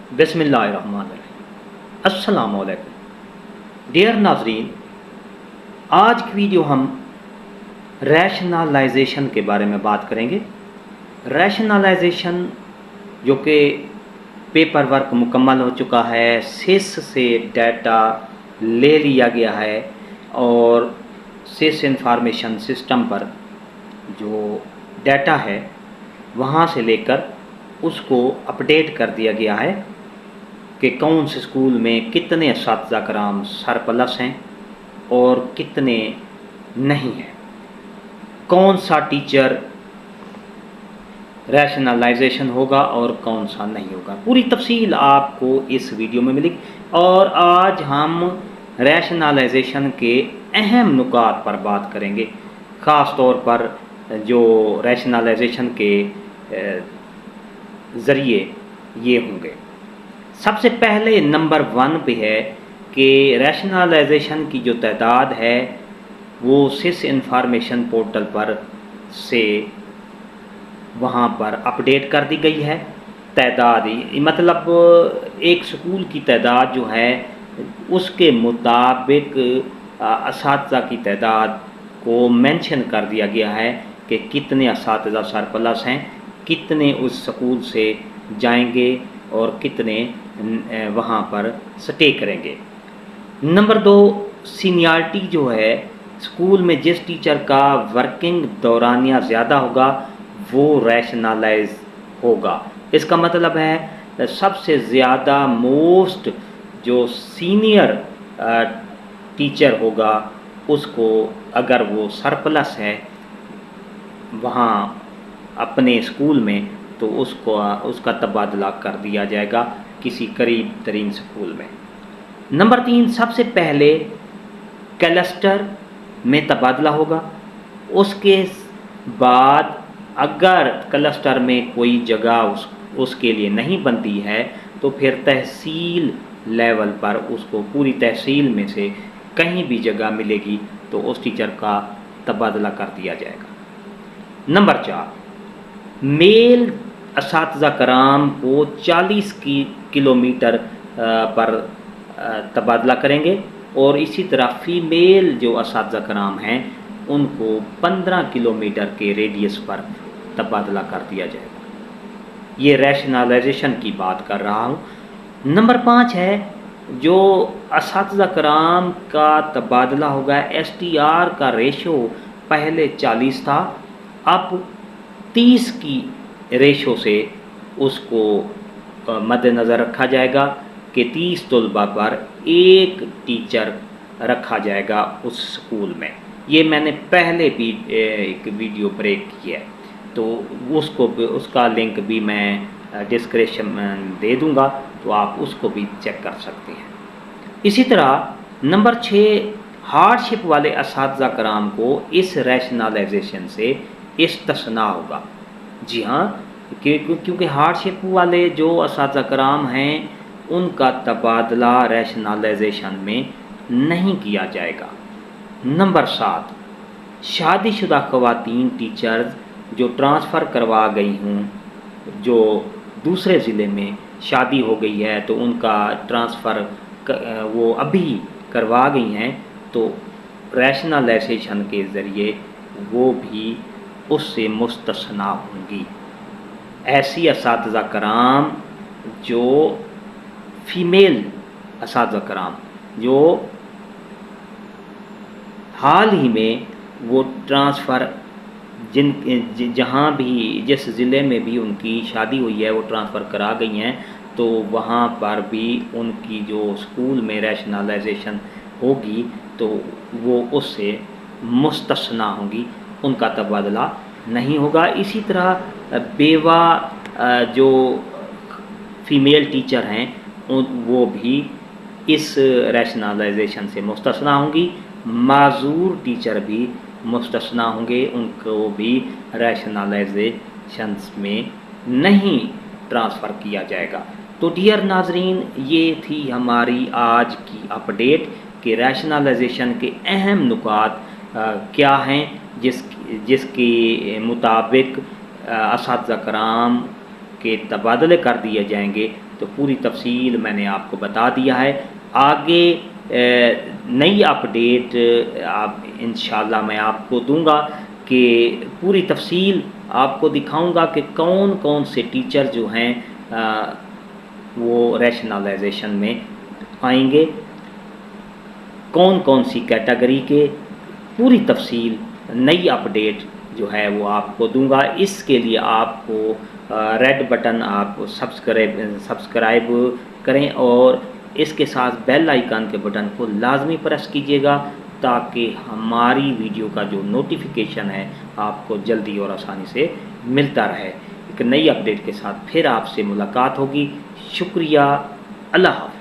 बिस्मिल्लाहिर्रहमानिर्रहीम। अस्सलामुअलैकुम डियर नाज़रीन, आज की वीडियो हम रैशनलाइजेशन के बारे में बात करेंगे। रैशनलाइजेशन जो कि पेपर वर्क मुकम्मल हो चुका है, सिस से डाटा ले लिया गया है और सिस इंफॉर्मेशन सिस्टम पर जो डाटा है वहाँ से लेकर उसको अपडेट कर दिया गया है कि कौन से स्कूल में कितने असातिज़ा कराम सरप्लस हैं और कितने नहीं हैं, कौन सा टीचर रैशनलाइजेशन होगा और कौन सा नहीं होगा। पूरी तफसील आपको इस वीडियो में मिलेगी और आज हम रैशनलाइजेशन के अहम नुकात पर बात करेंगे। ख़ास तौर पर जो रैशनलाइजेशन के ज़रिए ये होंगे। सबसे पहले नंबर 1 पे है कि रैशनलाइजेशन की जो तादाद है वो सिस इंफॉर्मेशन पोर्टल पर से वहाँ पर अपडेट कर दी गई है। तादाद मतलब एक स्कूल की तादाद जो है उसके मुताबिक असातिज़ा की तादाद को मेंशन कर दिया गया है कि कितने असातिज़ा सरप्लस हैं, कितने उस स्कूल से जाएंगे और कितने वहाँ पर स्टे करेंगे। नंबर 2, सीनियरिटी जो है स्कूल में जिस टीचर का वर्किंग दौरानिया ज़्यादा होगा वो रैशनलाइज होगा। इसका मतलब है सबसे ज़्यादा मोस्ट जो सीनियर टीचर होगा उसको अगर वो सरप्लस है वहाँ अपने स्कूल में तो उसका तबादला कर दिया जाएगा किसी करीब तरीन स्कूल में। नंबर 3, सबसे पहले क्लस्टर में तबादला होगा। उसके बाद अगर क्लस्टर में कोई जगह उसके लिए नहीं बनती है तो फिर तहसील लेवल पर उसको पूरी तहसील में से कहीं भी जगह मिलेगी तो उस टीचर का तबादला कर दिया जाएगा। नंबर 4, मेल असातिज़ा कराम को 40 किलोमीटर पर तबादला करेंगे और इसी तरह फ़ीमेल जो असातिज़ा कराम हैं उनको 15 किलोमीटर के रेडियस पर तबादला कर दिया जाएगा। ये रैशनलाइजेशन की बात कर रहा हूँ। नंबर 5 है जो असातिज़ा कराम का तबादला होगा। STR का रेशो पहले 40 था, अब 30 की रेशो से उसको मद्देनज़र रखा जाएगा कि 30 तलबा पर एक टीचर रखा जाएगा उस स्कूल में। ये मैंने पहले भी एक वीडियो ब्रेक किया है तो उसका लिंक भी मैं डिस्क्रिप्शन में दे दूँगा तो आप उसको भी चेक कर सकते हैं। इसी तरह नंबर 6, हार्डशिप वाले असातिज़ा कराम को इस रैशनलाइजेशन से इस्तिस्ना होगा। जी हाँ, क्योंकि हार्डशिप वाले जो असातिज़ा कराम हैं उनका तबादला रैशनलाइजेशन में नहीं किया जाएगा। नंबर 7, शादीशुदा ख़वातीन टीचर्स जो ट्रांसफ़र करवा गई हूँ, जो दूसरे ज़िले में शादी हो गई है तो उनका ट्रांसफ़र वो अभी करवा गई हैं तो रैशनलाइजेशन के ज़रिए वो भी उससे मुस्तस्ना होंगी। ऐसी असातिज़ा कराम जो फ़ीमेल असातिज़ा कराम जो हाल ही में वो ट्रांसफ़र जहाँ भी जिस ज़िले में भी उनकी शादी हुई है वो ट्रांसफ़र करा गई हैं तो वहाँ पर भी उनकी जो स्कूल में रैशनलाइजेशन होगी तो वो उससे मुस्तस्ना होंगी, उनका तबादला नहीं होगा। इसी तरह बेवा जो फ़ीमेल टीचर हैं वो भी इस रैशनलाइजेशन से मुस्तस्ना होंगी। माजूर टीचर भी मुस्तस्ना होंगे, उनको भी रैशनलाइजेशन में नहीं ट्रांसफ़र किया जाएगा। तो डियर नाज़रीन, ये थी हमारी आज की अपडेट कि रैशनलाइजेशन के अहम नुकात क्या हैं जिसके मुताबिक असातिज़ा कराम के तबादले कर दिए जाएंगे तो पूरी तफसील मैंने आपको बता दिया है। आगे नई अपडेट आप इंशाल्लाह मैं आपको दूंगा कि पूरी तफसील आपको दिखाऊंगा कि कौन कौन से टीचर जो हैं वो रैशनलाइजेशन में आएंगे, कौन कौन सी कैटेगरी के, पूरी तफसील नई अपडेट जो है वो आपको दूंगा। इसके लिए आपको रेड बटन आप सब्सक्राइब करें और इसके साथ बेल आइकन के बटन को लाजमी प्रेस कीजिएगा ताकि हमारी वीडियो का जो नोटिफिकेशन है आपको जल्दी और आसानी से मिलता रहे। एक नई अपडेट के साथ फिर आपसे मुलाकात होगी। शुक्रिया, अल्लाह हाफ़िज़।